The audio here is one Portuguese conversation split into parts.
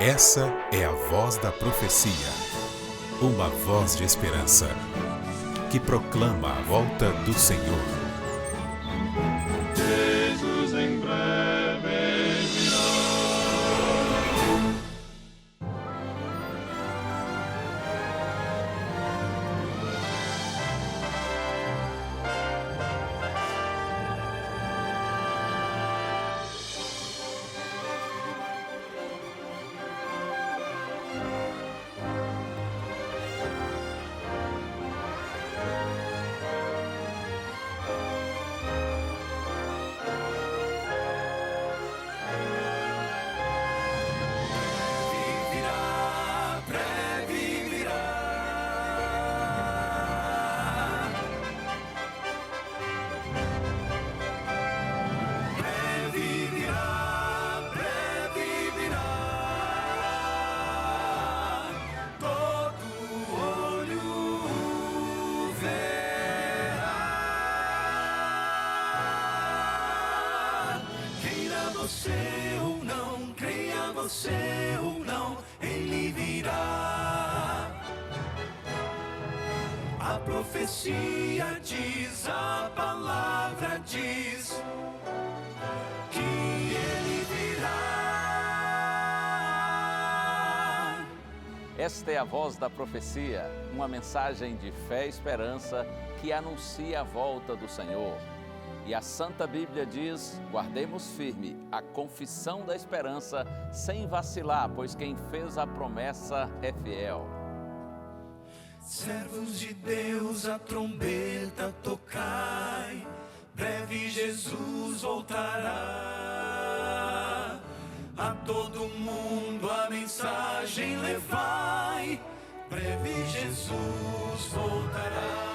Essa é a voz da profecia, uma voz de esperança, que proclama a volta do Senhor. Jesus em breve virá. Você ou não, ele virá. A profecia diz, a palavra diz que ele virá. Esta é a voz da profecia, uma mensagem de fé e esperança que anuncia a volta do Senhor. E a Santa Bíblia diz, guardemos firme a confissão da esperança sem vacilar, pois quem fez a promessa é fiel. Servos de Deus, a trombeta tocai, breve Jesus voltará. A todo mundo a mensagem levai, breve Jesus voltará.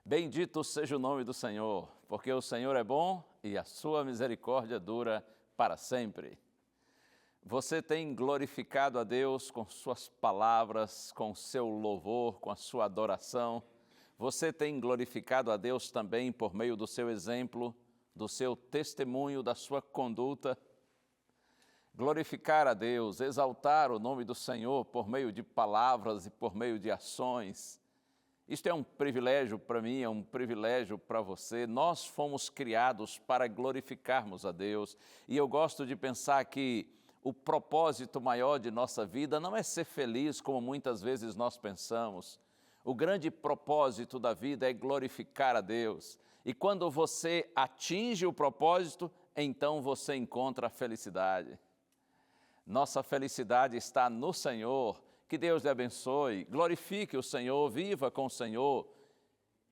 Bendito seja o nome do Senhor, porque o Senhor é bom e a sua misericórdia dura para sempre. Você tem glorificado a Deus com suas palavras, com seu louvor, com a sua adoração. Você tem glorificado a Deus também por meio do seu exemplo, do seu testemunho, da sua conduta. Glorificar a Deus, exaltar o nome do Senhor por meio de palavras e por meio de ações. Isto é um privilégio para mim, é um privilégio para você. Nós fomos criados para glorificarmos a Deus. E eu gosto de pensar que o propósito maior de nossa vida não é ser feliz, como muitas vezes nós pensamos. O grande propósito da vida é glorificar a Deus. E quando você atinge o propósito, então você encontra a felicidade. Nossa felicidade está no Senhor. Que Deus lhe abençoe, glorifique o Senhor, viva com o Senhor,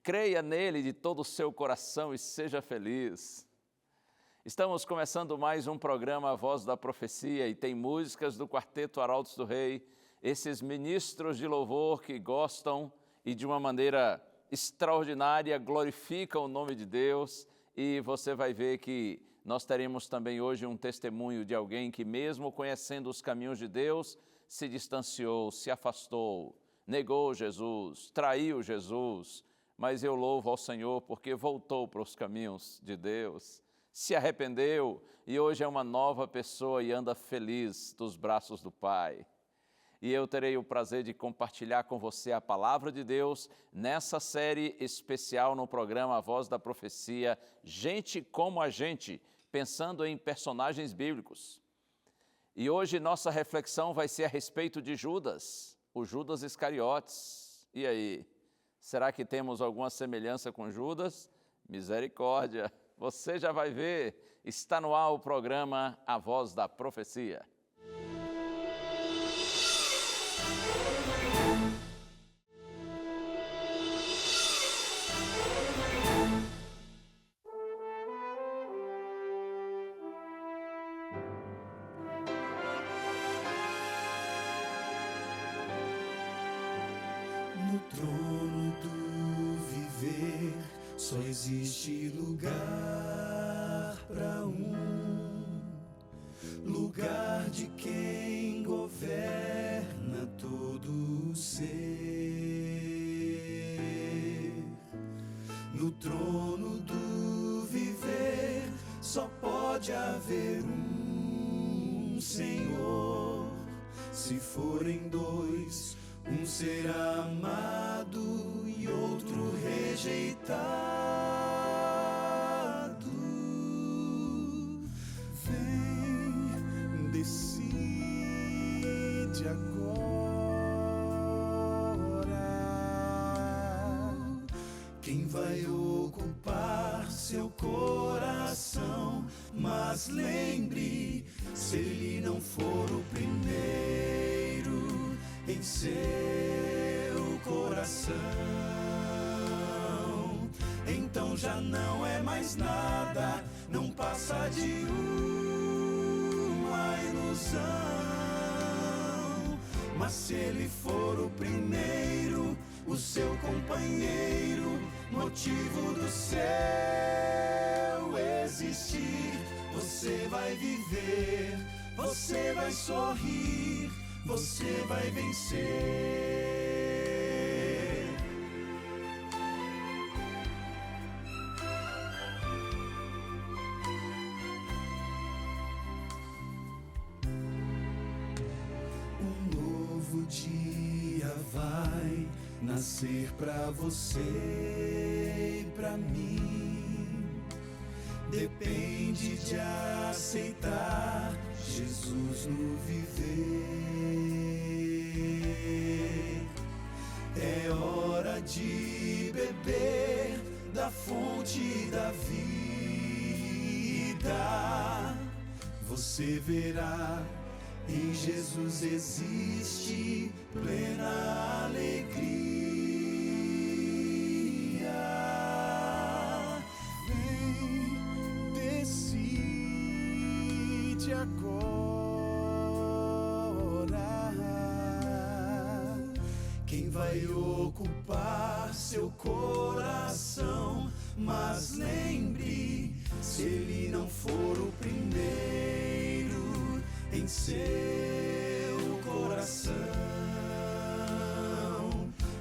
creia nele de todo o seu coração e seja feliz. Estamos começando mais um programa A Voz da Profecia e tem músicas do Quarteto Arautos do Rei, esses ministros de louvor que gostam e de uma maneira extraordinária glorificam o nome de Deus, e você vai ver que nós teremos também hoje um testemunho de alguém que, mesmo conhecendo os caminhos de Deus, se distanciou, se afastou, negou Jesus, traiu Jesus, mas eu louvo ao Senhor porque voltou para os caminhos de Deus, se arrependeu e hoje é uma nova pessoa e anda feliz dos braços do Pai. E eu terei o prazer de compartilhar com você a palavra de Deus nessa série especial no programa A Voz da Profecia, Gente como a Gente, pensando em personagens bíblicos. E hoje nossa reflexão vai ser a respeito de Judas, o Judas Iscariotes. E aí, será que temos alguma semelhança com Judas? Misericórdia! Você já vai ver. Está no ar o programa A Voz da Profecia. No trono do viver só existe lugar para lugar de quem governa todo o ser. No trono do viver só pode haver um Senhor. Se forem dois, um será amado e outro rejeitado. Vem, decide agora quem vai ocupar seu coração. Mas lembre, se ele não for o primeiro em seu coração, então já não é mais nada, não passa de uma ilusão. Mas se ele for o primeiro, o seu companheiro, motivo do seu existir, você vai viver, você vai sorrir, você vai vencer. Um novo dia vai nascer pra você e pra mim. Depende de aceitar Jesus no viver. É hora de beber da fonte da vida. Você verá, em Jesus existe plena alegria. Vem, decide agora quem vai ocupar seu coração. Mas lembre, se ele não for o primeiro em seu coração,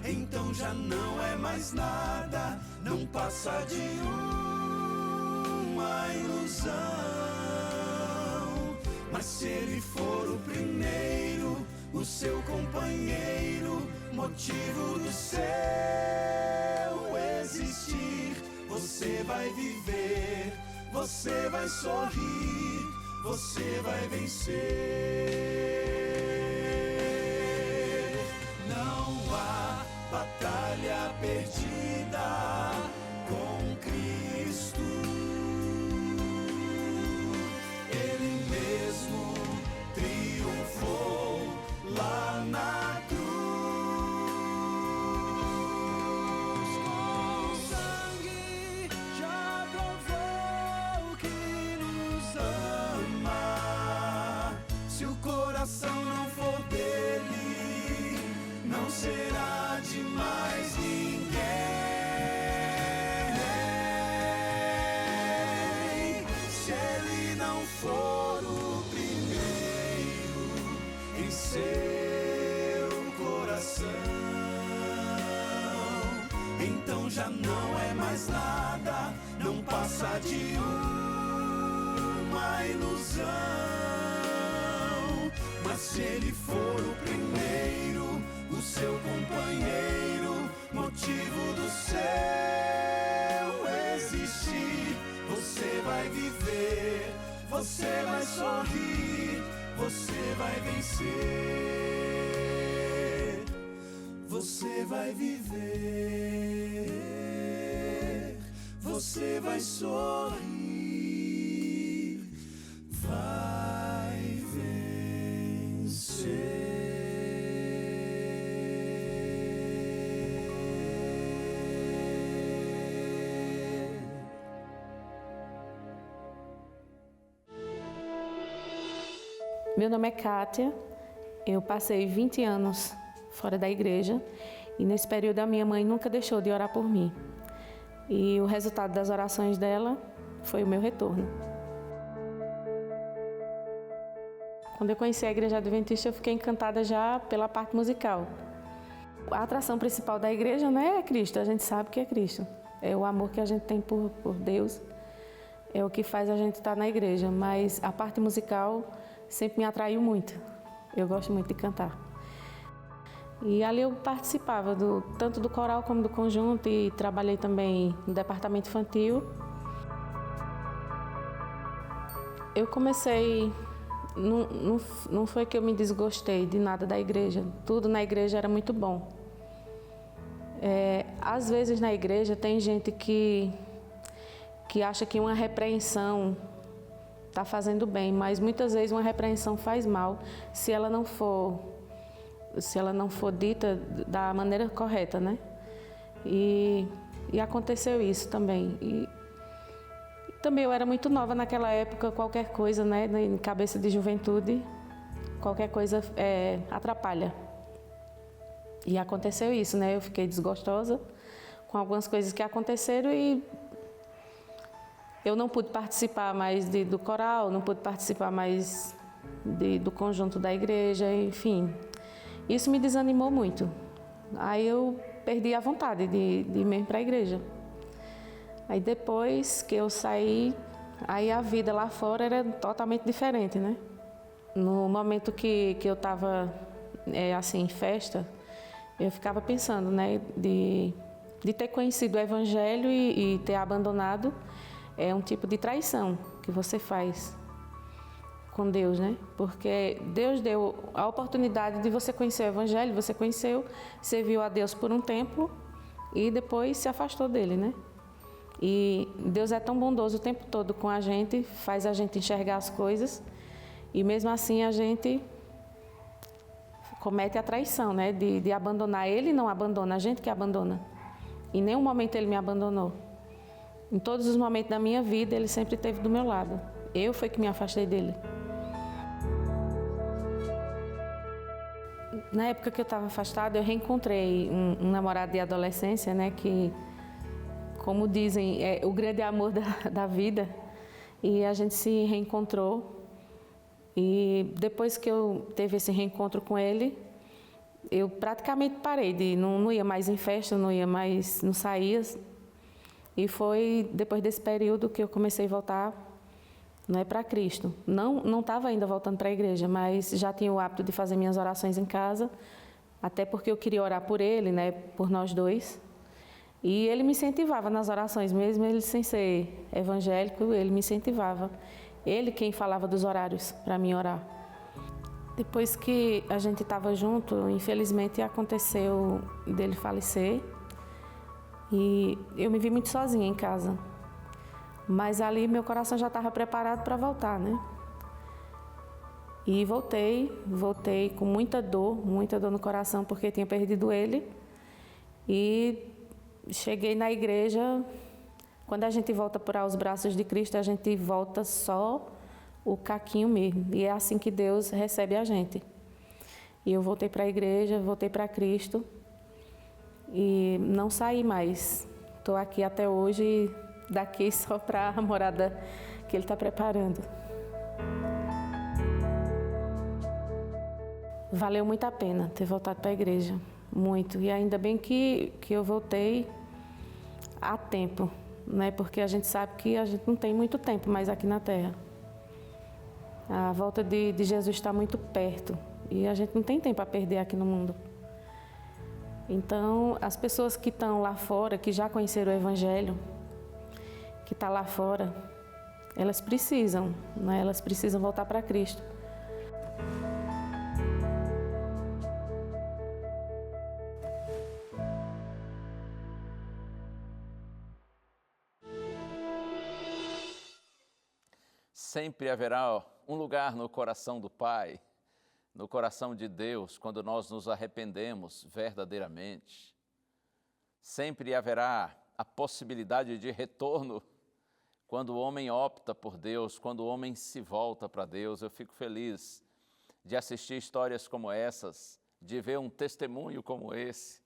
então já não é mais nada, não passa de uma ilusão. Mas se ele for o primeiro, o seu companheiro, motivo do seu existir, você vai viver, você vai sorrir, você vai vencer. Não há batalha perdida com Cristo. Ele mesmo triunfou lá na cruz. Com sangue já provou que nos ama. Se o coração não for dele, não será de mais ninguém. Se ele não for o primeiro em seu coração, então já não é mais nada, não passa de uma ilusão. Mas se ele for o primeiro, o seu companheiro, motivo do seu existir, você vai viver, você vai sorrir, você vai vencer. Você vai viver, você vai sorrir, vai vencer. Meu nome é Kátia, eu passei 20 anos fora da igreja e nesse período a minha mãe nunca deixou de orar por mim. E o resultado das orações dela foi o meu retorno. Quando eu conheci a Igreja Adventista, eu fiquei encantada já pela parte musical. A atração principal da igreja não é Cristo, a gente sabe que é Cristo. É o amor que a gente tem por Deus, é o que faz a gente estar na igreja, mas a parte musical sempre me atraiu muito. Eu gosto muito de cantar. E ali eu participava tanto do coral como do conjunto e trabalhei também no departamento infantil. Eu comecei, não foi que eu me desgostei de nada da igreja, tudo na igreja era muito bom. Às vezes na igreja tem gente que acha que uma repreensão está fazendo bem, mas muitas vezes uma repreensão faz mal se ela não for dita da maneira correta, né? E aconteceu isso também. E também eu era muito nova naquela época, qualquer coisa, né, em cabeça de juventude, qualquer coisa atrapalha. E aconteceu isso, né? Eu fiquei desgostosa com algumas coisas que aconteceram e eu não pude participar mais do coral, não pude participar mais do conjunto da igreja, enfim. Isso me desanimou muito. Aí eu perdi a vontade de ir mesmo para a igreja. Aí depois que eu saí, aí a vida lá fora era totalmente diferente, né? No momento que eu estava assim, em festa, eu ficava pensando, né, de ter conhecido o Evangelho e ter abandonado. É um tipo de traição que você faz com Deus, né? Porque Deus deu a oportunidade de você conhecer o Evangelho, você conheceu, serviu a Deus por um tempo e depois se afastou dele, né? E Deus é tão bondoso o tempo todo com a gente, faz a gente enxergar as coisas e mesmo assim a gente comete a traição, né? De abandonar. Ele não abandona, a gente que abandona. Em nenhum momento ele me abandonou. Em todos os momentos da minha vida, ele sempre esteve do meu lado. Eu fui que me afastei dele. Na época que eu estava afastada, eu reencontrei um namorado de adolescência, né, que, como dizem, é o grande amor da vida. E a gente se reencontrou. E depois que eu teve esse reencontro com ele, eu praticamente parei não ia mais em festa, não saía. E foi depois desse período que eu comecei a voltar, né, para Cristo. Não estava ainda voltando para a igreja, mas já tinha o hábito de fazer minhas orações em casa, até porque eu queria orar por ele, né, por nós dois. E ele me incentivava nas orações, mesmo ele sem ser evangélico, ele me incentivava. Ele quem falava dos horários para mim orar. Depois que a gente estava junto, infelizmente aconteceu dele falecer. E eu me vi muito sozinha em casa. Mas ali meu coração já estava preparado para voltar, né? E voltei com muita dor no coração, porque tinha perdido ele. E cheguei na igreja, quando a gente volta para os braços de Cristo, a gente volta só o caquinho mesmo. E é assim que Deus recebe a gente. E eu voltei para a igreja, voltei para Cristo. E não saí mais. Estou aqui até hoje, daqui só para a morada que Ele está preparando. Valeu muito a pena ter voltado para a igreja, muito. E ainda bem que eu voltei a tempo, né? Porque a gente sabe que a gente não tem muito tempo mais aqui na Terra. A volta de Jesus está muito perto e a gente não tem tempo a perder aqui no mundo. Então, as pessoas que estão lá fora, que já conheceram o Evangelho, que estão lá fora, elas precisam, né? Elas precisam voltar para Cristo. Sempre haverá um lugar no coração do Pai, no coração de Deus, quando nós nos arrependemos verdadeiramente. Sempre haverá a possibilidade de retorno quando o homem opta por Deus, quando o homem se volta para Deus. Eu fico feliz de assistir histórias como essas, de ver um testemunho como esse,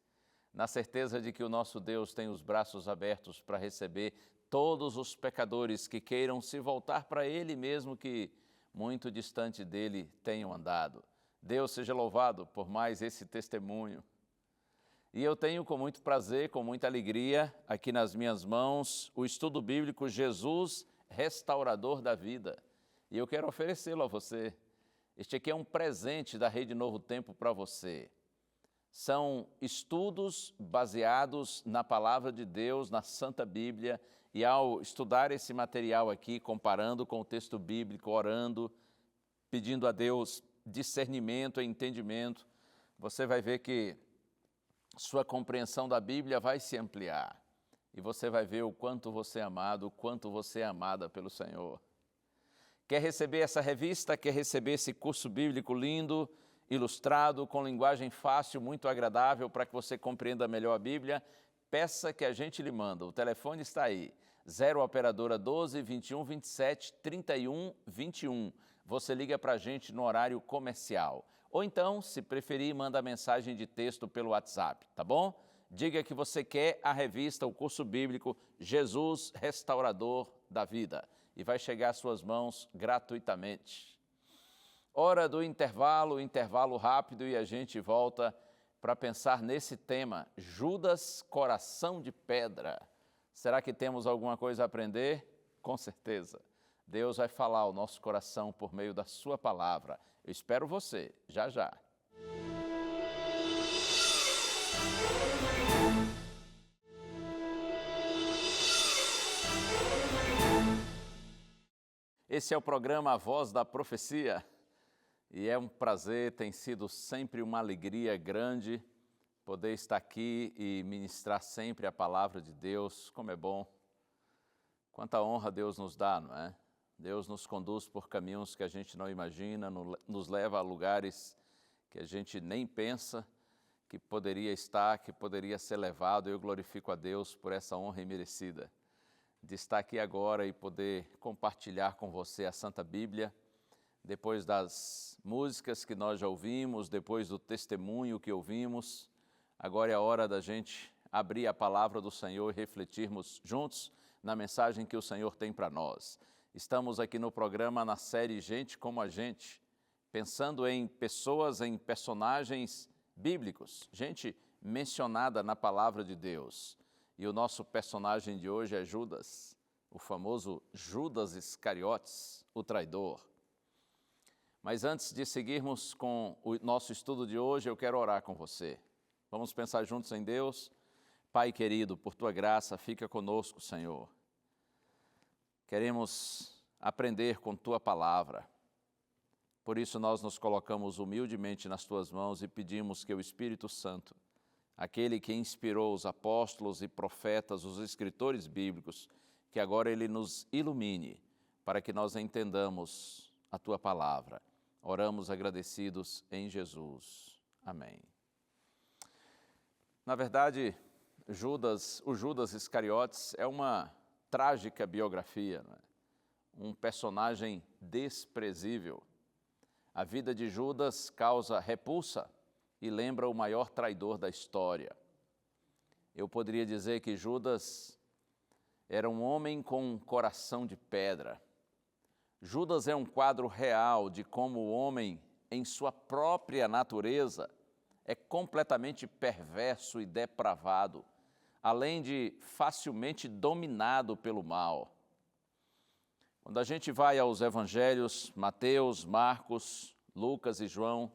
na certeza de que o nosso Deus tem os braços abertos para receber todos os pecadores que queiram se voltar para Ele, mesmo que muito distante dele tenham andado. Deus seja louvado por mais esse testemunho. E eu tenho com muito prazer, com muita alegria, aqui nas minhas mãos, o estudo bíblico Jesus, Restaurador da Vida. E eu quero oferecê-lo a você. Este aqui é um presente da Rede Novo Tempo para você. São estudos baseados na Palavra de Deus, na Santa Bíblia, e ao estudar esse material aqui, comparando com o texto bíblico, orando, pedindo a Deus discernimento e entendimento, você vai ver que sua compreensão da Bíblia vai se ampliar. E você vai ver o quanto você é amado, o quanto você é amada pelo Senhor. Quer receber essa revista? Quer receber esse curso bíblico lindo, ilustrado, com linguagem fácil, muito agradável, para que você compreenda melhor a Bíblia? Peça que a gente lhe manda. O telefone está aí, 0 operadora 12 21 27 31 21. Você liga para a gente no horário comercial. Ou então, se preferir, manda mensagem de texto pelo WhatsApp, tá bom? Diga que você quer a revista, o curso bíblico Jesus, Restaurador da Vida. E vai chegar às suas mãos gratuitamente. Hora do intervalo rápido, e a gente volta para pensar nesse tema, Judas, coração de pedra. Será que temos alguma coisa a aprender? Com certeza. Deus vai falar ao nosso coração por meio da sua palavra. Eu espero você, já já. Esse é o programa A Voz da Profecia. E é um prazer, tem sido sempre uma alegria grande poder estar aqui e ministrar sempre a palavra de Deus. Como é bom, quanta honra Deus nos dá, não é? Deus nos conduz por caminhos que a gente não imagina, nos leva a lugares que a gente nem pensa que poderia estar, que poderia ser levado. Eu glorifico a Deus por essa honra imerecida de estar aqui agora e poder compartilhar com você a Santa Bíblia. Depois das músicas que nós já ouvimos, depois do testemunho que ouvimos, agora é a hora da gente abrir a palavra do Senhor e refletirmos juntos na mensagem que o Senhor tem para nós. Estamos aqui no programa, na série Gente como a Gente, pensando em pessoas, em personagens bíblicos, gente mencionada na palavra de Deus. E o nosso personagem de hoje é Judas, o famoso Judas Iscariotes, o traidor. Mas antes de seguirmos com o nosso estudo de hoje, eu quero orar com você. Vamos pensar juntos em Deus? Pai querido, por Tua graça, fica conosco, Senhor. Queremos aprender com Tua palavra. Por isso nós nos colocamos humildemente nas Tuas mãos e pedimos que o Espírito Santo, aquele que inspirou os apóstolos e profetas, os escritores bíblicos, que agora Ele nos ilumine para que nós entendamos a Tua palavra. Oramos agradecidos em Jesus. Amém. Na verdade, o Judas Iscariotes é uma trágica biografia, não é? Um personagem desprezível. A vida de Judas causa repulsa e lembra o maior traidor da história. Eu poderia dizer que Judas era um homem com um coração de pedra. Judas é um quadro real de como o homem, em sua própria natureza, é completamente perverso e depravado, além de facilmente dominado pelo mal. Quando a gente vai aos evangelhos, Mateus, Marcos, Lucas e João,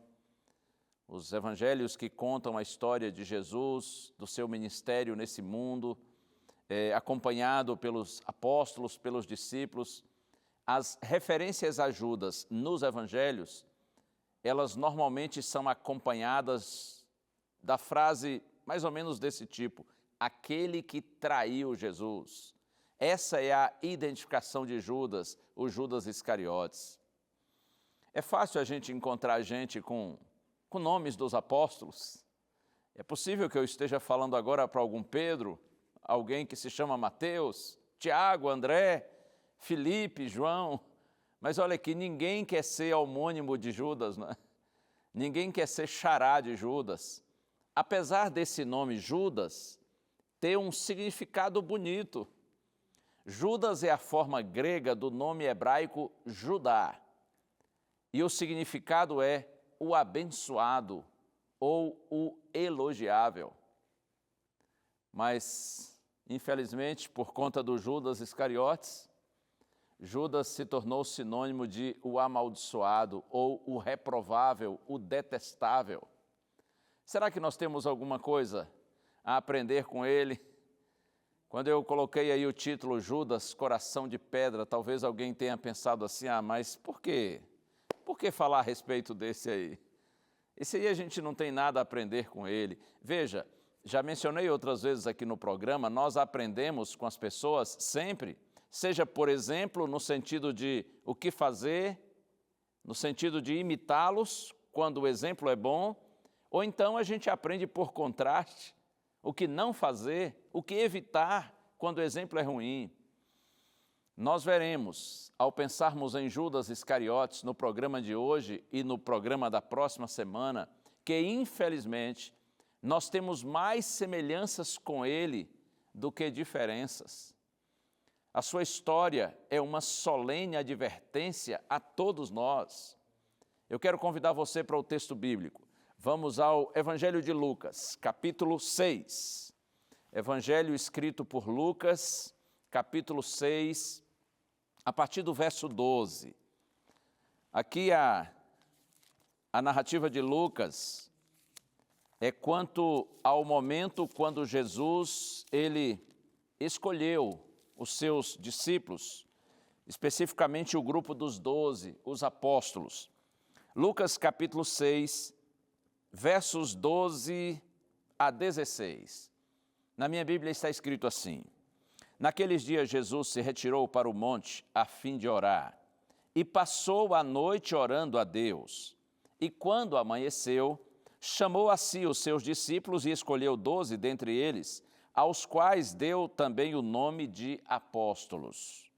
os evangelhos que contam a história de Jesus, do seu ministério nesse mundo, acompanhado pelos apóstolos, pelos discípulos, as referências a Judas nos evangelhos, elas normalmente são acompanhadas da frase mais ou menos desse tipo: aquele que traiu Jesus. Essa é a identificação de Judas, o Judas Iscariotes. É fácil a gente encontrar gente com nomes dos apóstolos. É possível que eu esteja falando agora para algum Pedro, alguém que se chama Mateus, Tiago, André, Felipe, João, mas olha aqui, ninguém quer ser homônimo de Judas, né? Ninguém quer ser xará de Judas. Apesar desse nome Judas ter um significado bonito. Judas é a forma grega do nome hebraico Judá. E o significado é o abençoado ou o elogiável. Mas, infelizmente, por conta do Judas Iscariotes, Judas se tornou sinônimo de o amaldiçoado ou o reprovável, o detestável. Será que nós temos alguma coisa a aprender com ele? Quando eu coloquei aí o título Judas, Coração de Pedra, talvez alguém tenha pensado assim, mas por quê? Por que falar a respeito desse aí? Esse aí a gente não tem nada a aprender com ele. Veja, já mencionei outras vezes aqui no programa, nós aprendemos com as pessoas sempre, seja, por exemplo, no sentido de o que fazer, no sentido de imitá-los, quando o exemplo é bom, ou então a gente aprende por contraste, o que não fazer, o que evitar, quando o exemplo é ruim. Nós veremos, ao pensarmos em Judas Iscariotes no programa de hoje e no programa da próxima semana, que infelizmente nós temos mais semelhanças com ele do que diferenças. A sua história é uma solene advertência a todos nós. Eu quero convidar você para o texto bíblico. Vamos ao Evangelho de Lucas, capítulo 6. Evangelho escrito por Lucas, capítulo 6, a partir do verso 12. Aqui a narrativa de Lucas é quanto ao momento quando Jesus, ele escolheu os seus discípulos, especificamente o grupo dos 12, os apóstolos. Lucas capítulo 6, versos 12 a 16. Na minha Bíblia está escrito assim: Naqueles dias Jesus se retirou para o monte a fim de orar, e passou a noite orando a Deus. E quando amanheceu, chamou a si os seus discípulos e escolheu 12 dentre eles, aos quais deu também o nome de apóstolos.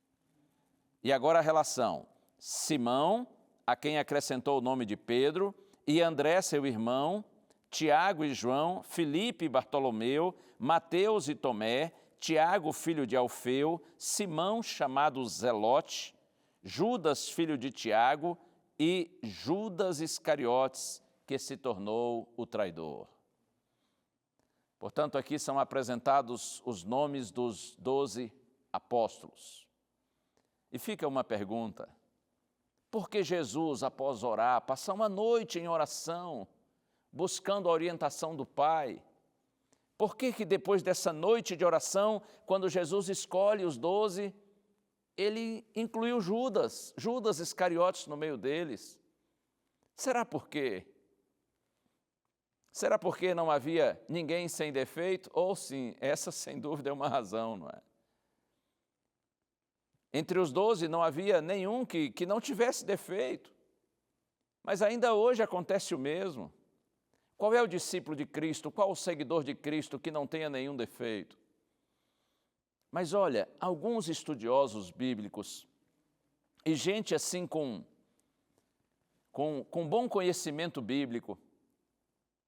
E agora a relação: Simão, a quem acrescentou o nome de Pedro, e André, seu irmão, Tiago e João, Filipe e Bartolomeu, Mateus e Tomé, Tiago, filho de Alfeu, Simão, chamado Zelote, Judas, filho de Tiago, e Judas Iscariotes, que se tornou o traidor. Portanto, aqui são apresentados os nomes dos 12 apóstolos. E fica uma pergunta: por que Jesus, após orar, passa uma noite em oração, buscando a orientação do Pai? Por que depois dessa noite de oração, quando Jesus escolhe os 12, ele incluiu Judas Iscariotes no meio deles? Será por quê? Será porque não havia ninguém sem defeito? Ou sim, essa sem dúvida é uma razão, não é? Entre os 12 não havia nenhum que não tivesse defeito. Mas ainda hoje acontece o mesmo. Qual é o discípulo de Cristo, qual o seguidor de Cristo que não tenha nenhum defeito? Mas olha, alguns estudiosos bíblicos e gente assim com bom conhecimento bíblico,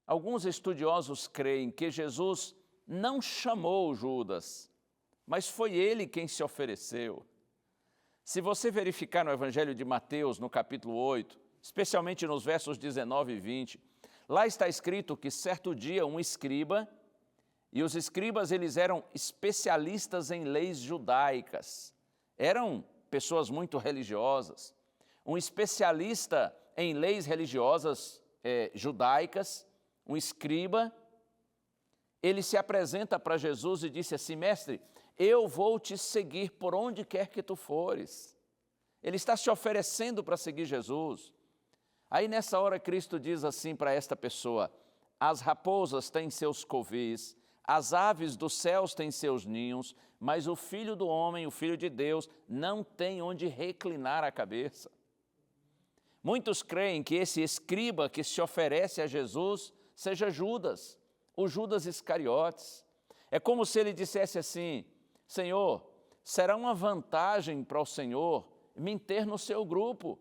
alguns estudiosos creem que Jesus não chamou Judas, mas foi ele quem se ofereceu. Se você verificar no Evangelho de Mateus, no capítulo 8, especialmente nos versos 19 e 20, lá está escrito que certo dia um escriba, e os escribas eles eram especialistas em leis judaicas, eram pessoas muito religiosas. Um especialista em leis religiosas judaicas, um escriba, ele se apresenta para Jesus e disse assim: mestre, eu vou te seguir por onde quer que tu fores. Ele está se oferecendo para seguir Jesus. Aí nessa hora Cristo diz assim para esta pessoa: as raposas têm seus covis, As aves dos céus têm seus ninhos, mas o Filho do homem, o Filho de Deus, não tem onde reclinar a cabeça. Muitos creem que esse escriba que se oferece a Jesus seja Judas, o Judas Iscariotes. É como se ele dissesse assim: Senhor, será uma vantagem para o Senhor me ter no seu grupo,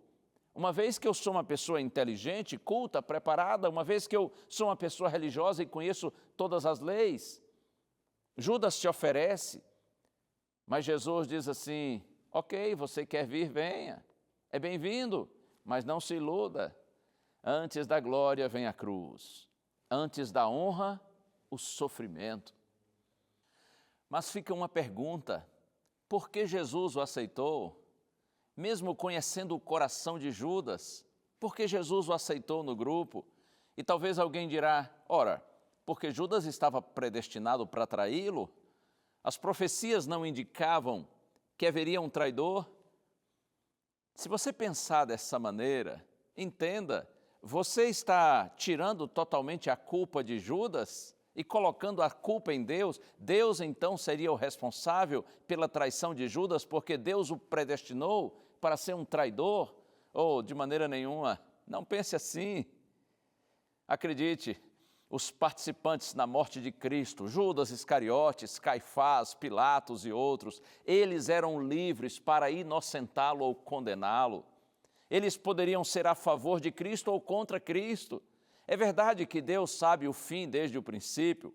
uma vez que eu sou uma pessoa inteligente, culta, preparada, uma vez que eu sou uma pessoa religiosa e conheço todas as leis. Judas se oferece, mas Jesus diz assim: ok, você quer vir, venha, é bem-vindo, mas não se iluda. Antes da glória vem a cruz, antes da honra, o sofrimento. Mas fica uma pergunta: por que Jesus o aceitou? Mesmo conhecendo o coração de Judas, por que Jesus o aceitou no grupo? E talvez alguém dirá: ora, porque Judas estava predestinado para traí-lo? As profecias não indicavam que haveria um traidor? Se você pensar dessa maneira, entenda, você está tirando totalmente a culpa de Judas e colocando a culpa em Deus. Deus então seria o responsável pela traição de Judas, porque Deus o predestinou para ser um traidor? Ou de maneira nenhuma, não pense assim. Acredite, os participantes na morte de Cristo, Judas Iscariotes, Caifás, Pilatos e outros, eles eram livres para inocentá-lo ou condená-lo. Eles poderiam ser a favor de Cristo ou contra Cristo. É verdade que Deus sabe o fim desde o princípio.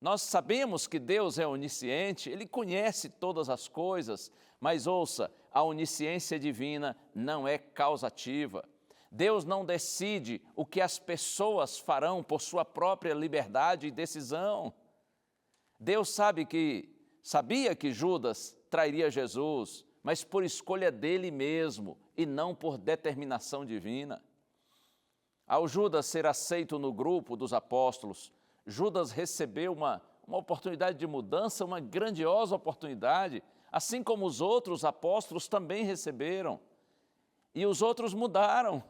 Nós sabemos que Deus é onisciente, Ele conhece todas as coisas, mas ouça, a onisciência divina não é causativa. Deus não decide o que as pessoas farão por sua própria liberdade e decisão. Deus sabia que Judas trairia Jesus, mas por escolha dele mesmo e não por determinação divina. Ao Judas ser aceito no grupo dos apóstolos, Judas recebeu uma oportunidade de mudança, uma grandiosa oportunidade, assim como os outros apóstolos também receberam. E os outros mudaram.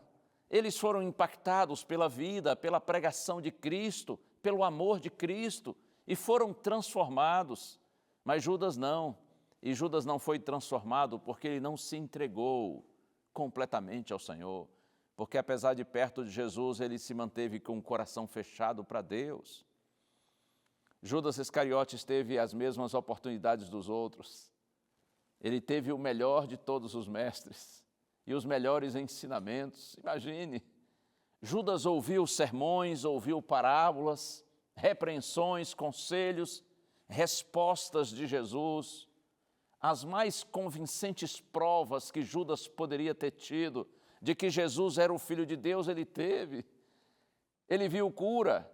Eles foram impactados pela vida, pela pregação de Cristo, pelo amor de Cristo, e foram transformados. Mas Judas não. E Judas não foi transformado porque ele não se entregou completamente ao Senhor. Porque apesar de perto de Jesus, ele se manteve com o coração fechado para Deus. Judas Iscariotes teve as mesmas oportunidades dos outros. Ele teve o melhor de todos os mestres e os melhores ensinamentos. Imagine, Judas ouviu sermões, ouviu parábolas, repreensões, conselhos, respostas de Jesus. As mais convincentes provas que Judas poderia ter tido de que Jesus era o Filho de Deus, ele teve. Ele viu cura,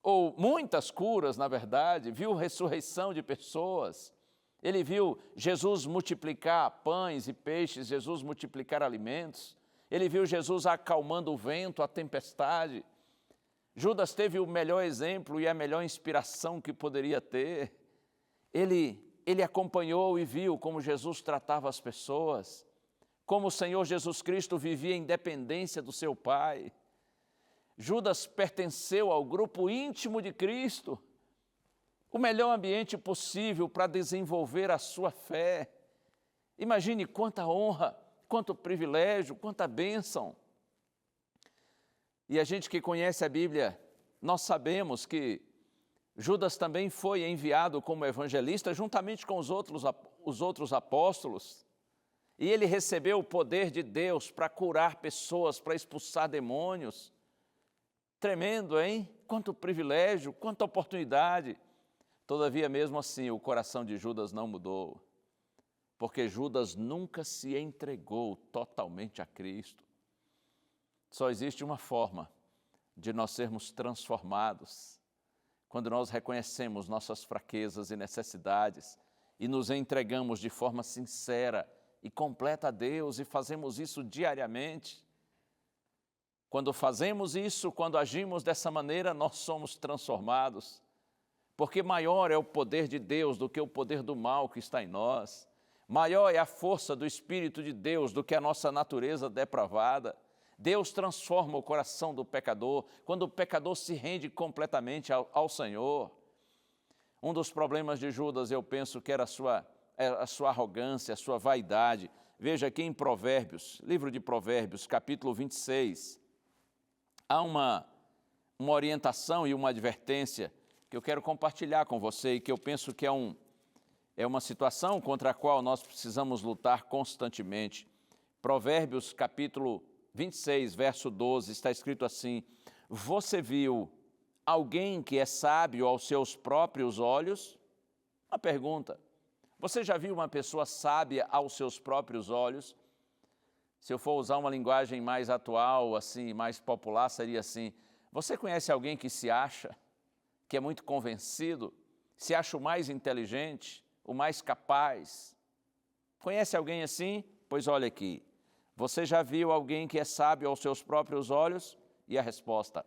ou muitas curas, na verdade, viu ressurreição de pessoas. Ele viu Jesus multiplicar pães e peixes, Jesus multiplicar alimentos. Ele viu Jesus acalmando o vento, a tempestade. Judas teve o melhor exemplo e a melhor inspiração que poderia ter. Ele acompanhou e viu como Jesus tratava as pessoas, como o Senhor Jesus Cristo vivia em dependência do seu Pai. Judas pertenceu ao grupo íntimo de Cristo, o melhor ambiente possível para desenvolver a sua fé. Imagine quanta honra, quanto privilégio, quanta bênção. E a gente que conhece a Bíblia, nós sabemos que Judas também foi enviado como evangelista juntamente com os outros apóstolos. E ele recebeu o poder de Deus para curar pessoas, para expulsar demônios. Tremendo, hein? Quanto privilégio, quanta oportunidade. Todavia, mesmo assim, o coração de Judas não mudou, porque Judas nunca se entregou totalmente a Cristo. Só existe uma forma de nós sermos transformados, quando nós reconhecemos nossas fraquezas e necessidades e nos entregamos de forma sincera e completa a Deus, e fazemos isso diariamente. Quando fazemos isso, quando agimos dessa maneira, nós somos transformados, porque maior é o poder de Deus do que o poder do mal que está em nós. Maior é a força do Espírito de Deus do que a nossa natureza depravada. Deus transforma o coração do pecador quando o pecador se rende completamente ao Senhor. Um dos problemas de Judas, eu penso que era a sua arrogância, a sua vaidade. Veja aqui em Provérbios, livro de Provérbios, capítulo 26, há uma orientação e uma advertência que eu quero compartilhar com você e que eu penso que é uma situação contra a qual nós precisamos lutar constantemente. Provérbios, capítulo 26, verso 12, está escrito assim: você viu alguém que é sábio aos seus próprios olhos? Uma pergunta. Você já viu uma pessoa sábia aos seus próprios olhos? Se eu for usar uma linguagem mais atual, assim, mais popular, seria assim: você conhece alguém que se acha, que é muito convencido, se acha o mais inteligente, o mais capaz? Conhece alguém assim? Pois olha aqui. Você já viu alguém que é sábio aos seus próprios olhos? E a resposta: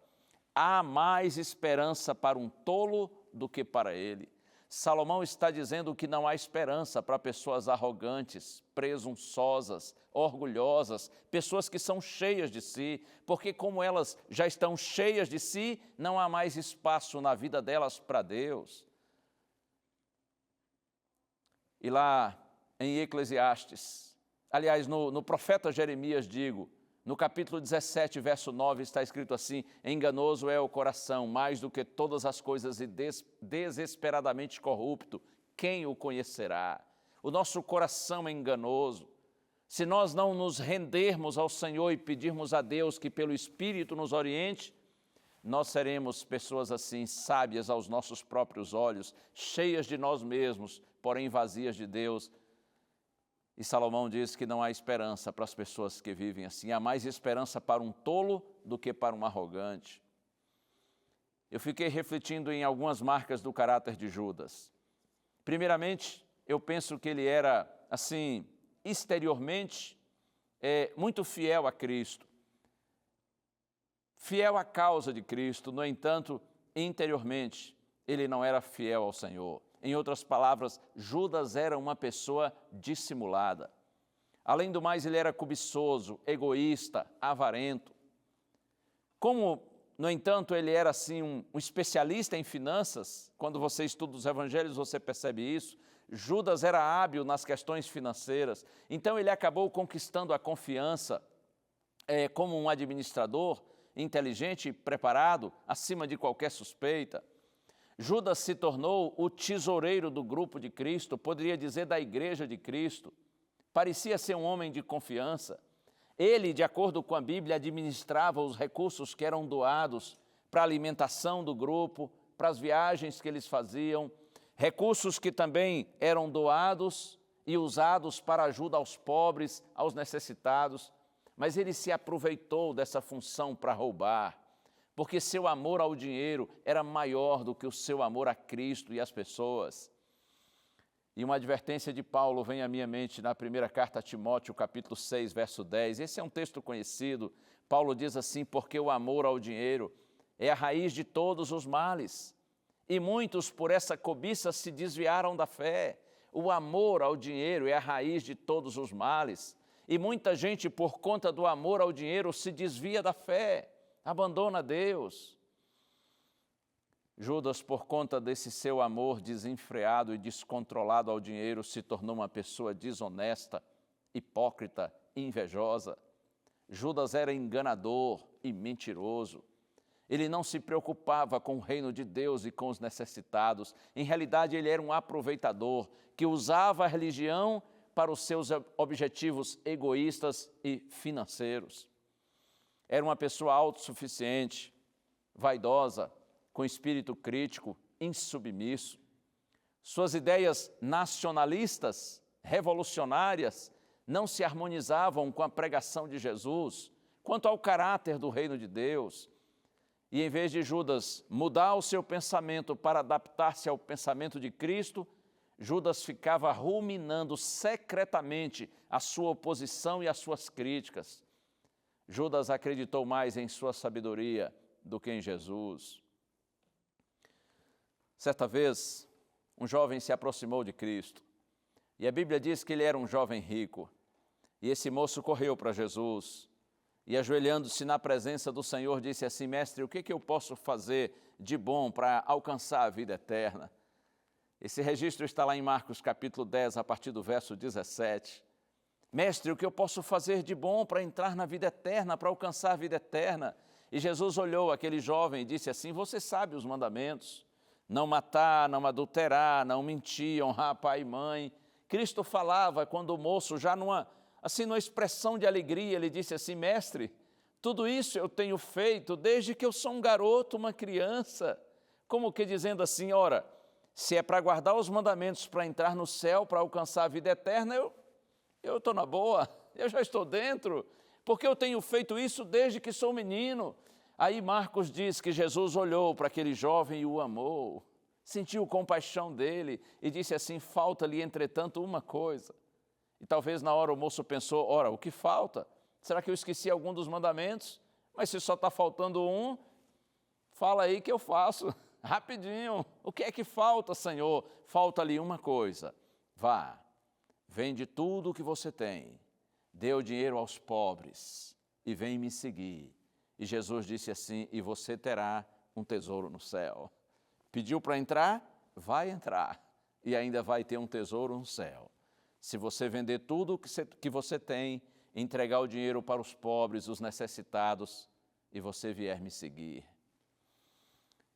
há mais esperança para um tolo do que para ele. Salomão está dizendo que não há esperança para pessoas arrogantes, presunçosas, orgulhosas, pessoas que são cheias de si, porque como elas já estão cheias de si, não há mais espaço na vida delas para Deus. E lá em Eclesiastes, aliás, no profeta Jeremias, no capítulo 17, verso 9, está escrito assim: enganoso é o coração, mais do que todas as coisas, e desesperadamente corrupto, quem o conhecerá? O nosso coração é enganoso. Se nós não nos rendermos ao Senhor e pedirmos a Deus que pelo Espírito nos oriente, nós seremos pessoas assim, sábias aos nossos próprios olhos, cheias de nós mesmos, porém vazias de Deus. E Salomão diz que não há esperança para as pessoas que vivem assim. Há mais esperança para um tolo do que para um arrogante. Eu fiquei refletindo em algumas marcas do caráter de Judas. Primeiramente, eu penso que ele era, assim, exteriormente, muito fiel a Cristo. Fiel à causa de Cristo, no entanto, interiormente, ele não era fiel ao Senhor. Em outras palavras, Judas era uma pessoa dissimulada. Além do mais, ele era cobiçoso, egoísta, avarento. Como, no entanto, ele era assim um especialista em finanças, quando você estuda os evangelhos você percebe isso, Judas era hábil nas questões financeiras, então ele acabou conquistando a confiança como um administrador inteligente e preparado, acima de qualquer suspeita. Judas se tornou o tesoureiro do grupo de Cristo, poderia dizer da igreja de Cristo. Parecia ser um homem de confiança. Ele, de acordo com a Bíblia, administrava os recursos que eram doados para a alimentação do grupo, para as viagens que eles faziam, recursos que também eram doados e usados para ajuda aos pobres, aos necessitados. Mas ele se aproveitou dessa função para roubar, porque seu amor ao dinheiro era maior do que o seu amor a Cristo e às pessoas. E uma advertência de Paulo vem à minha mente na primeira carta a Timóteo, capítulo 6, verso 10. Esse é um texto conhecido. Paulo diz assim: porque o amor ao dinheiro é a raiz de todos os males, e muitos por essa cobiça se desviaram da fé. O amor ao dinheiro é a raiz de todos os males, e muita gente por conta do amor ao dinheiro se desvia da fé, abandona Deus. Judas, por conta desse seu amor desenfreado e descontrolado ao dinheiro, se tornou uma pessoa desonesta, hipócrita, invejosa. Judas era enganador e mentiroso. Ele não se preocupava com o reino de Deus e com os necessitados. Em realidade, ele era um aproveitador que usava a religião para os seus objetivos egoístas e financeiros. Era uma pessoa autossuficiente, vaidosa, com espírito crítico, insubmisso. Suas ideias nacionalistas, revolucionárias, não se harmonizavam com a pregação de Jesus, quanto ao caráter do reino de Deus. E em vez de Judas mudar o seu pensamento para adaptar-se ao pensamento de Cristo, Judas ficava ruminando secretamente a sua oposição e as suas críticas. Judas acreditou mais em sua sabedoria do que em Jesus. Certa vez, um jovem se aproximou de Cristo, e a Bíblia diz que ele era um jovem rico, e esse moço correu para Jesus e ajoelhando-se na presença do Senhor, disse assim: Mestre, o que eu posso fazer de bom para alcançar a vida eterna? Esse registro está lá em Marcos capítulo 10, a partir do verso 17. Mestre, o que eu posso fazer de bom para entrar na vida eterna, para alcançar a vida eterna? E Jesus olhou aquele jovem e disse assim: você sabe os mandamentos, não matar, não adulterar, não mentir, honrar pai e mãe. Cristo falava quando o moço, já numa expressão de alegria, ele disse assim: mestre, tudo isso eu tenho feito desde que eu sou um garoto, uma criança. Como que dizendo assim: ora, se é para guardar os mandamentos, para entrar no céu, para alcançar a vida eterna, eu estou na boa, eu já estou dentro, porque eu tenho feito isso desde que sou menino. Aí Marcos diz que Jesus olhou para aquele jovem e o amou, sentiu compaixão dele e disse assim: falta-lhe, entretanto, uma coisa. E talvez na hora o moço pensou: ora, o que falta? Será que eu esqueci algum dos mandamentos? Mas se só está faltando um, fala aí que eu faço, rapidinho. O que é que falta, Senhor? Falta-lhe uma coisa. Vá, vende tudo o que você tem, dê o dinheiro aos pobres e vem me seguir. E Jesus disse assim: e você terá um tesouro no céu. Pediu para entrar? Vai entrar. E ainda vai ter um tesouro no céu. Se você vender tudo o que você tem, entregar o dinheiro para os pobres, os necessitados, e você vier me seguir.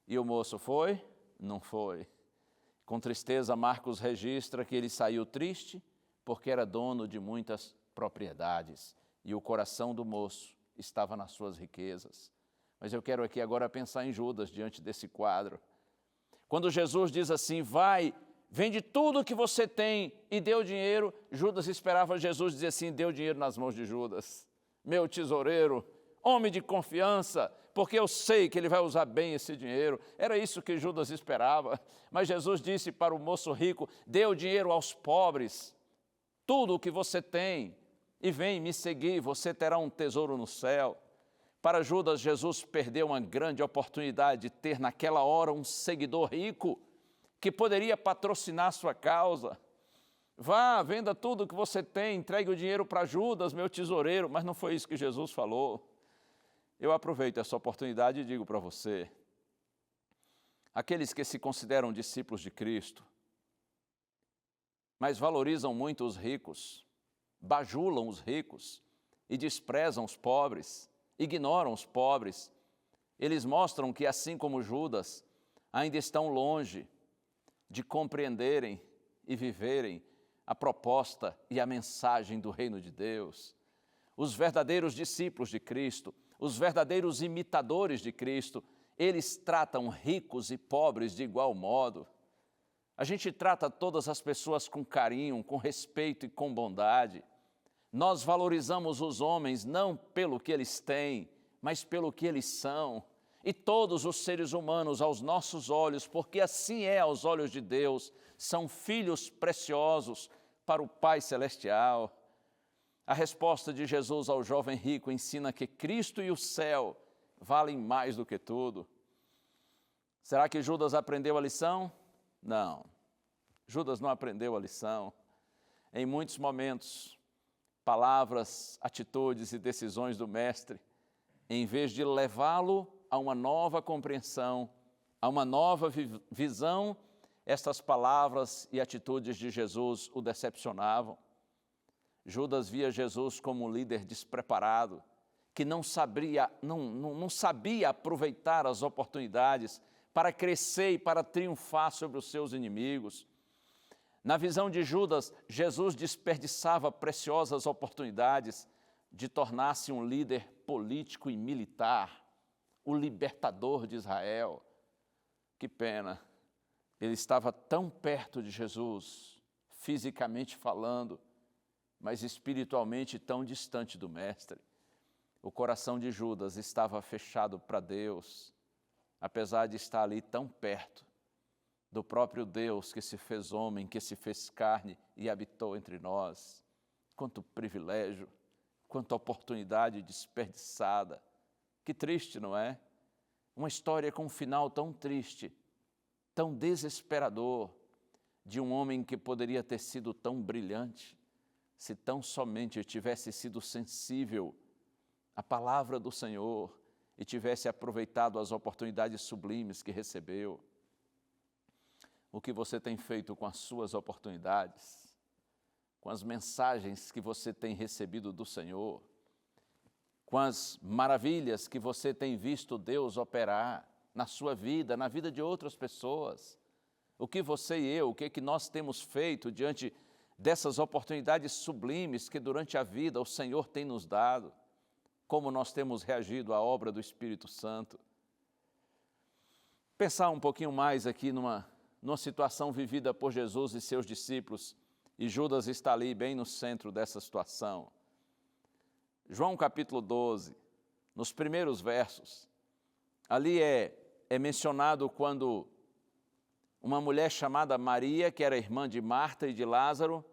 E o moço foi? Não foi. Com tristeza, Marcos registra que ele saiu triste, porque era dono de muitas propriedades, e o coração do moço estava nas suas riquezas. Mas eu quero aqui agora pensar em Judas diante desse quadro. Quando Jesus diz assim: vai, vende tudo o que você tem e dê o dinheiro, Judas esperava Jesus dizer assim: dê o dinheiro nas mãos de Judas, meu tesoureiro, homem de confiança, porque eu sei que ele vai usar bem esse dinheiro. Era isso que Judas esperava. Mas Jesus disse para o moço rico: dê o dinheiro aos pobres, tudo o que você tem, e vem me seguir, você terá um tesouro no céu. Para Judas, Jesus perdeu uma grande oportunidade de ter naquela hora um seguidor rico que poderia patrocinar sua causa. Vá, venda tudo o que você tem, entregue o dinheiro para Judas, meu tesoureiro. Mas não foi isso que Jesus falou. Eu aproveito essa oportunidade e digo para você: aqueles que se consideram discípulos de Cristo, mas valorizam muito os ricos, bajulam os ricos e desprezam os pobres, ignoram os pobres, eles mostram que, assim como Judas, ainda estão longe de compreenderem e viverem a proposta e a mensagem do reino de Deus. Os verdadeiros discípulos de Cristo, os verdadeiros imitadores de Cristo, eles tratam ricos e pobres de igual modo. A gente trata todas as pessoas com carinho, com respeito e com bondade. Nós valorizamos os homens não pelo que eles têm, mas pelo que eles são. E todos os seres humanos aos nossos olhos, porque assim é aos olhos de Deus, são filhos preciosos para o Pai Celestial. A resposta de Jesus ao jovem rico ensina que Cristo e o céu valem mais do que tudo. Será que Judas aprendeu a lição? Não. Judas não aprendeu a lição. Em muitos momentos, palavras, atitudes e decisões do Mestre, em vez de levá-lo a uma nova compreensão, a uma nova visão, estas palavras e atitudes de Jesus o decepcionavam. Judas via Jesus como um líder despreparado, que não sabia aproveitar as oportunidades para crescer e para triunfar sobre os seus inimigos. Na visão de Judas, Jesus desperdiçava preciosas oportunidades de tornar-se um líder político e militar, o libertador de Israel. Que pena, ele estava tão perto de Jesus, fisicamente falando, mas espiritualmente tão distante do Mestre. O coração de Judas estava fechado para Deus, apesar de estar ali tão perto do próprio Deus que se fez homem, que se fez carne e habitou entre nós. Quanto privilégio, quanta oportunidade desperdiçada. Que triste, não é? Uma história com um final tão triste, tão desesperador, de um homem que poderia ter sido tão brilhante, se tão somente tivesse sido sensível a palavra do Senhor e tivesse aproveitado as oportunidades sublimes que recebeu. O que você tem feito com as suas oportunidades, com as mensagens que você tem recebido do Senhor, com as maravilhas que você tem visto Deus operar na sua vida, na vida de outras pessoas. O que você e eu, o que nós temos feito diante dessas oportunidades sublimes que durante a vida o Senhor tem nos dado, como nós temos reagido à obra do Espírito Santo. Pensar um pouquinho mais aqui numa situação vivida por Jesus e seus discípulos, e Judas está ali bem no centro dessa situação. João capítulo 12, nos primeiros versos, ali é mencionado quando uma mulher chamada Maria, que era irmã de Marta e de Lázaro,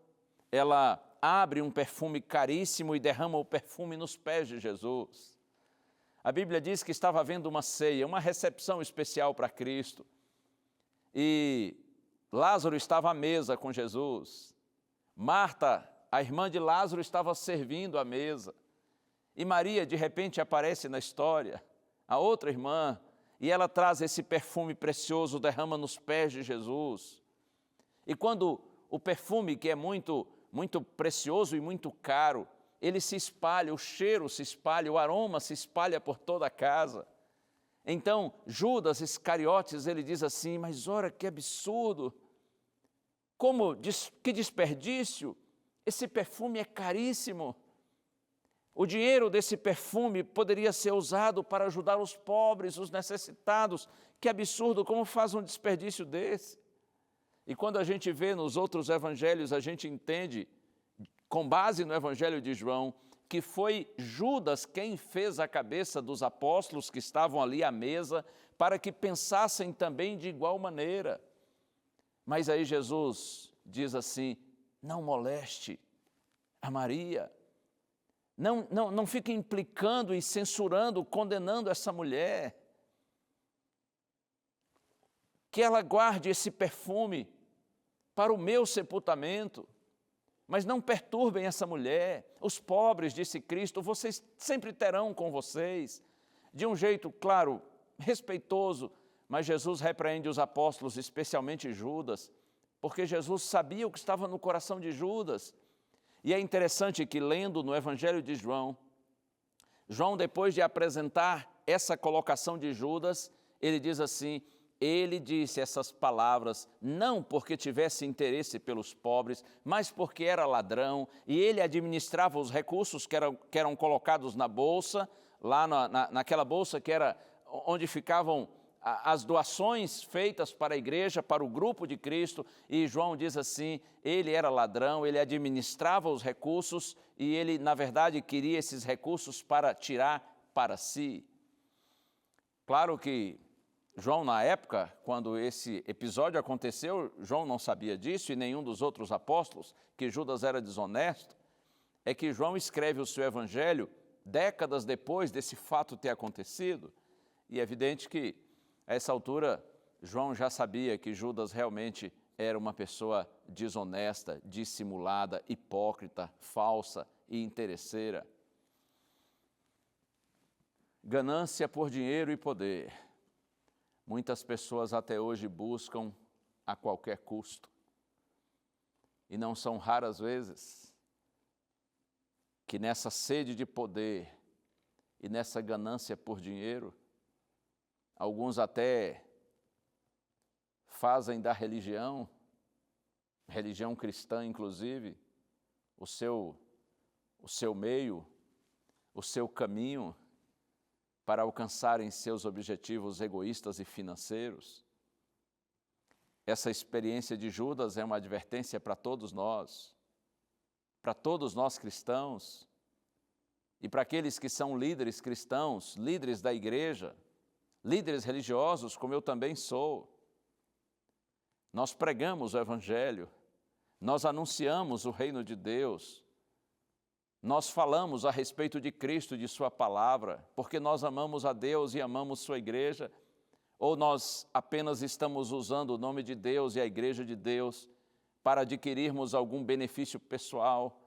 ela abre um perfume caríssimo e derrama o perfume nos pés de Jesus. A Bíblia diz que estava havendo uma ceia, uma recepção especial para Cristo. E Lázaro estava à mesa com Jesus. Marta, a irmã de Lázaro, estava servindo à mesa. E Maria, de repente, aparece na história, a outra irmã, e ela traz esse perfume precioso, derrama nos pés de Jesus. E quando o perfume, que é muito precioso e muito caro, ele se espalha, o cheiro se espalha, o aroma se espalha por toda a casa. Então, Judas Iscariotes, ele diz assim, mas ora, que absurdo, que desperdício, esse perfume é caríssimo. O dinheiro desse perfume poderia ser usado para ajudar os pobres, os necessitados. Que absurdo, como faz um desperdício desse? E quando a gente vê nos outros evangelhos, a gente entende, com base no evangelho de João, que foi Judas quem fez a cabeça dos apóstolos que estavam ali à mesa, para que pensassem também de igual maneira. Mas aí Jesus diz assim, não moleste a Maria, não fique implicando e censurando, condenando essa mulher, que ela guarde esse perfume para o meu sepultamento, mas não perturbem essa mulher. Os pobres, disse Cristo, vocês sempre terão com vocês, de um jeito, claro, respeitoso, mas Jesus repreende os apóstolos, especialmente Judas, porque Jesus sabia o que estava no coração de Judas. E é interessante que, lendo no Evangelho de João, depois de apresentar essa colocação de Judas, ele diz assim, ele disse essas palavras não porque tivesse interesse pelos pobres, mas porque era ladrão e ele administrava os recursos que eram colocados na bolsa, lá naquela bolsa que era onde ficavam as doações feitas para a igreja, para o grupo de Cristo, e João diz assim, ele era ladrão, ele administrava os recursos e ele, na verdade, queria esses recursos para tirar para si. Claro que João, na época, quando esse episódio aconteceu, João não sabia disso e nenhum dos outros apóstolos, que Judas era desonesto, é que João escreve o seu evangelho décadas depois desse fato ter acontecido, e é evidente que, a essa altura, João já sabia que Judas realmente era uma pessoa desonesta, dissimulada, hipócrita, falsa e interesseira. Ganância por dinheiro e poder. Muitas pessoas até hoje buscam a qualquer custo. E não são raras vezes que nessa sede de poder e nessa ganância por dinheiro, alguns até fazem da religião cristã inclusive, o seu meio, o seu caminho para alcançarem seus objetivos egoístas e financeiros. Essa experiência de Judas é uma advertência para todos nós cristãos, e para aqueles que são líderes cristãos, líderes da igreja, líderes religiosos, como eu também sou. Nós pregamos o Evangelho, nós anunciamos o reino de Deus, nós falamos a respeito de Cristo e de sua palavra, porque nós amamos a Deus e amamos sua igreja, ou nós apenas estamos usando o nome de Deus e a igreja de Deus para adquirirmos algum benefício pessoal.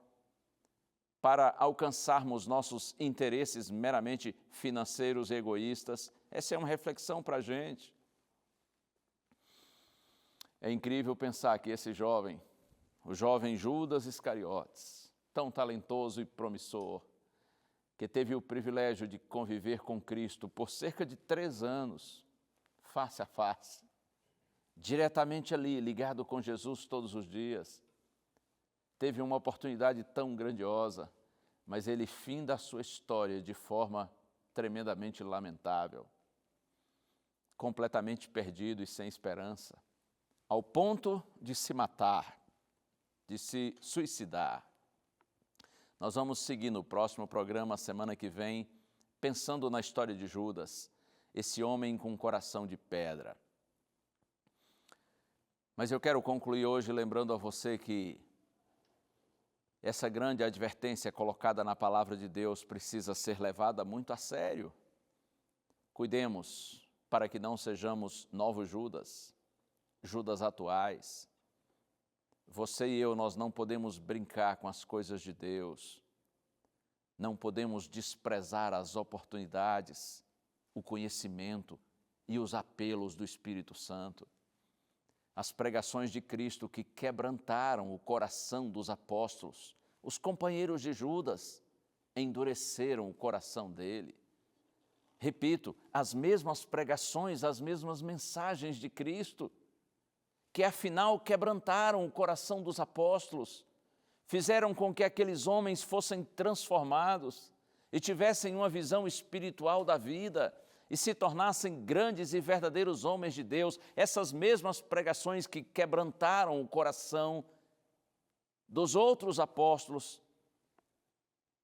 para alcançarmos nossos interesses meramente financeiros e egoístas. Essa é uma reflexão para a gente. É incrível pensar que esse jovem, o jovem Judas Iscariotes, tão talentoso e promissor, que teve o privilégio de conviver com Cristo por cerca de 3 anos, face a face, diretamente ali, ligado com Jesus todos os dias, teve uma oportunidade tão grandiosa, mas ele finda a sua história de forma tremendamente lamentável, completamente perdido e sem esperança, ao ponto de se matar, de se suicidar. Nós vamos seguir no próximo programa, semana que vem, pensando na história de Judas, esse homem com um coração de pedra. Mas eu quero concluir hoje lembrando a você que essa grande advertência colocada na palavra de Deus precisa ser levada muito a sério. Cuidemos para que não sejamos novos Judas, Judas atuais. Você e eu, nós não podemos brincar com as coisas de Deus, não podemos desprezar as oportunidades, o conhecimento e os apelos do Espírito Santo. As pregações de Cristo que quebrantaram o coração dos apóstolos, os companheiros de Judas, endureceram o coração dele. Repito, as mesmas pregações, as mesmas mensagens de Cristo, que afinal quebrantaram o coração dos apóstolos, fizeram com que aqueles homens fossem transformados e tivessem uma visão espiritual da vida e se tornassem grandes e verdadeiros homens de Deus. Essas mesmas pregações que quebrantaram o coração dos outros apóstolos,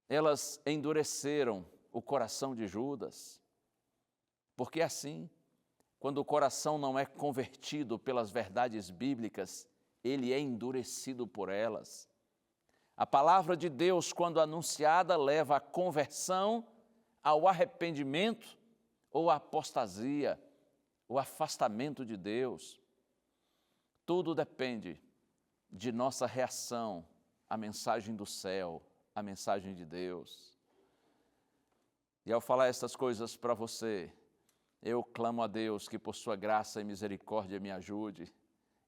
elas endureceram o coração de Judas. Porque assim, quando o coração não é convertido pelas verdades bíblicas, ele é endurecido por elas. A palavra de Deus, quando anunciada, leva à conversão, ao arrependimento, ou a apostasia, o afastamento de Deus. Tudo depende de nossa reação à mensagem do céu, à mensagem de Deus. E ao falar estas coisas para você, eu clamo a Deus que por sua graça e misericórdia me ajude,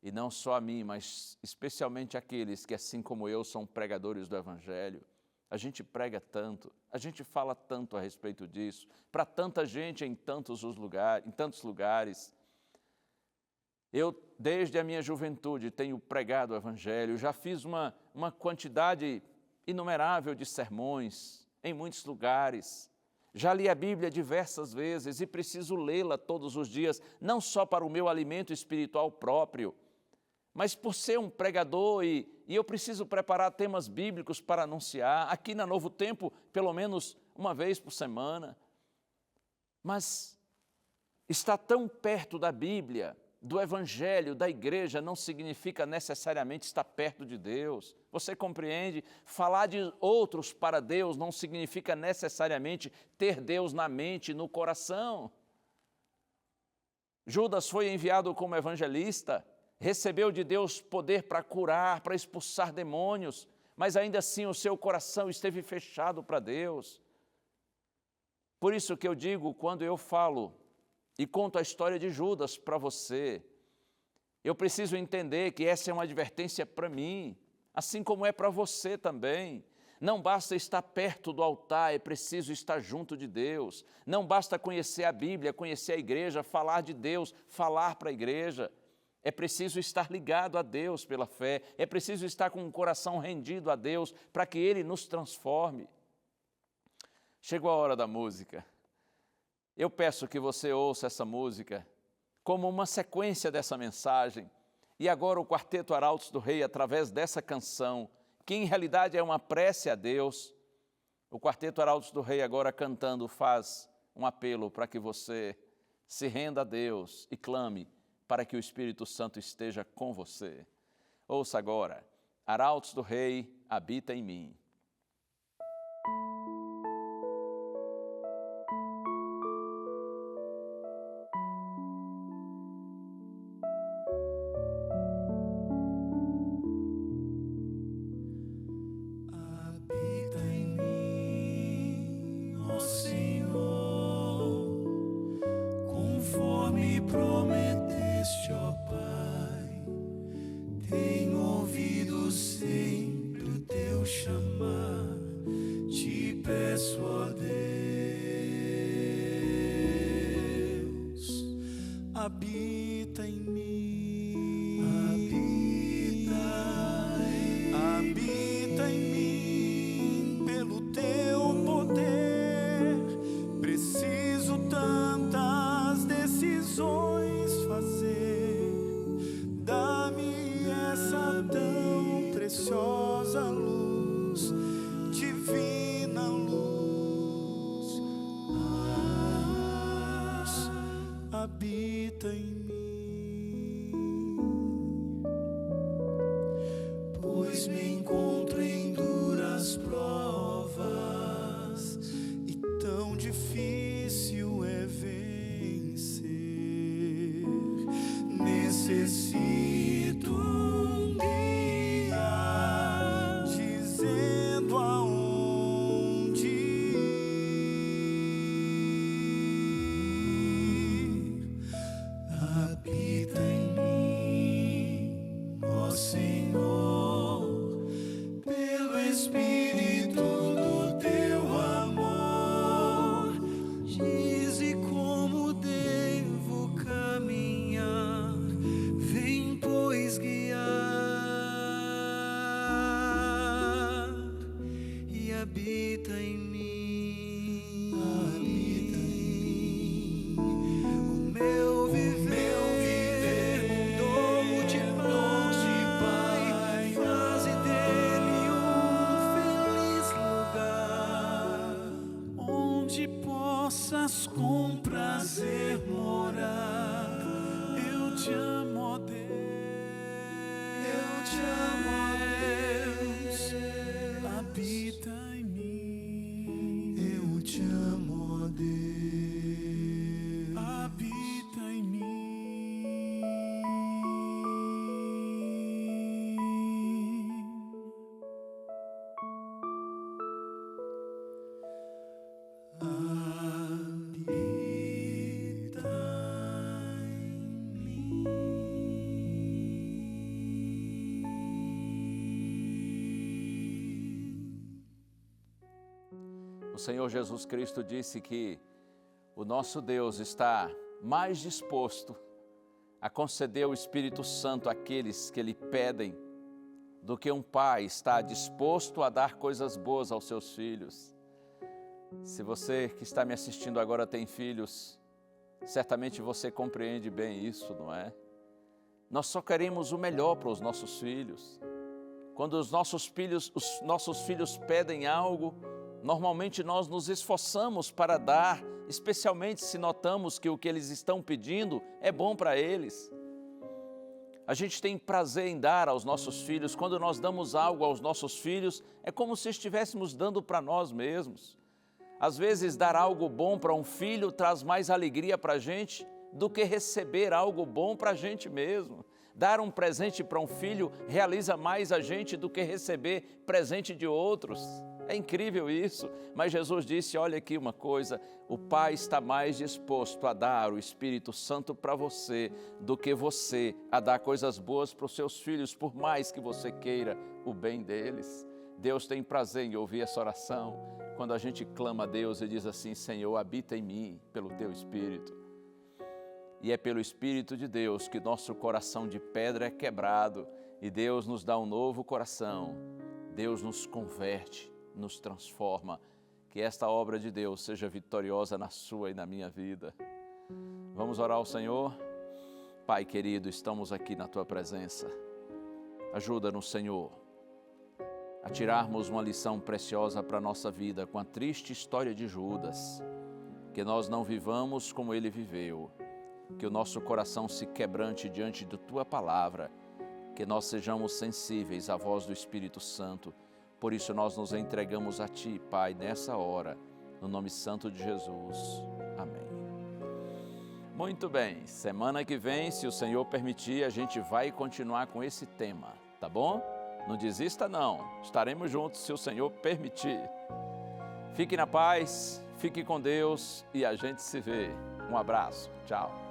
e não só a mim, mas especialmente aqueles que, assim como eu, são pregadores do Evangelho. A gente prega tanto, a gente fala tanto a respeito disso, para tanta gente em tantos lugares. Eu, desde a minha juventude, tenho pregado o Evangelho, já fiz uma quantidade inumerável de sermões em muitos lugares. Já li a Bíblia diversas vezes e preciso lê-la todos os dias, não só para o meu alimento espiritual próprio, mas por ser um pregador e eu preciso preparar temas bíblicos para anunciar, aqui na Novo Tempo, pelo menos uma vez por semana. Mas estar tão perto da Bíblia, do Evangelho, da igreja, não significa necessariamente estar perto de Deus. Você compreende? Falar de outros para Deus não significa necessariamente ter Deus na mente, no coração. Judas foi enviado como evangelista, recebeu de Deus poder para curar, para expulsar demônios, mas ainda assim o seu coração esteve fechado para Deus. Por isso que eu digo, quando eu falo e conto a história de Judas para você, eu preciso entender que essa é uma advertência para mim, assim como é para você também. Não basta estar perto do altar, é preciso estar junto de Deus. Não basta conhecer a Bíblia, conhecer a igreja, falar de Deus, falar para a igreja. É preciso estar ligado a Deus pela fé, é preciso estar com o coração rendido a Deus para que Ele nos transforme. Chegou a hora da música. Eu peço que você ouça essa música como uma sequência dessa mensagem. E agora o Quarteto Arautos do Rei, através dessa canção, que em realidade é uma prece a Deus, o Quarteto Arautos do Rei agora cantando faz um apelo para que você se renda a Deus e clame para que o Espírito Santo esteja com você. Ouça agora, Arautos do Rei, habita em mim. Habita em habita em mim, habita em mim, pelo teu poder. Preciso tantas decisões fazer, dá-me essa tão preciosa luz, divina luz, habita em mim, pois me encontro em duras provas e tão difícil é vencer. Necessito um guia dizendo aonde ir. Habita em mim, ó Senhor, pelo Espírito do teu amor. Dize como devo caminhar, vem pois guiar, e habita em mim, o meu viver mudou de Pai, faze dele um feliz lugar, onde possas com prazer morar. Eu te amo, ó Deus, eu te amo, ó Deus, habita em mim. Eu te amo, ó Deus, habita em mim. Habita em mim. O Senhor Jesus Cristo disse que o nosso Deus está mais disposto a conceder o Espírito Santo àqueles que lhe pedem do que um pai está disposto a dar coisas boas aos seus filhos. Se você que está me assistindo agora tem filhos, certamente você compreende bem isso, não é? Nós só queremos o melhor para os nossos filhos. Quando os nossos filhos pedem algo, normalmente nós nos esforçamos para dar, especialmente se notamos que o que eles estão pedindo é bom para eles. A gente tem prazer em dar aos nossos filhos. Quando nós damos algo aos nossos filhos, é como se estivéssemos dando para nós mesmos. Às vezes, dar algo bom para um filho traz mais alegria para a gente do que receber algo bom para a gente mesmo. Dar um presente para um filho realiza mais a gente do que receber presente de outros. É incrível isso, mas Jesus disse, olha aqui uma coisa, o Pai está mais disposto a dar o Espírito Santo para você do que você a dar coisas boas para os seus filhos, por mais que você queira o bem deles. Deus tem prazer em ouvir essa oração, quando a gente clama a Deus e diz assim, Senhor, habita em mim pelo Teu Espírito. E é pelo Espírito de Deus que nosso coração de pedra é quebrado e Deus nos dá um novo coração, Deus nos converte, nos transforma, que esta obra de Deus seja vitoriosa na sua e na minha vida. Vamos orar ao Senhor? Pai querido, estamos aqui na Tua presença. Ajuda-nos, Senhor, a tirarmos uma lição preciosa para a nossa vida com a triste história de Judas, que nós não vivamos como ele viveu, que o nosso coração se quebrante diante da Tua palavra, que nós sejamos sensíveis à voz do Espírito Santo. Por isso nós nos entregamos a Ti, Pai, nessa hora, no nome santo de Jesus. Amém. Muito bem, semana que vem, se o Senhor permitir, a gente vai continuar com esse tema, tá bom? Não desista não, estaremos juntos se o Senhor permitir. Fique na paz, fique com Deus e a gente se vê. Um abraço, tchau.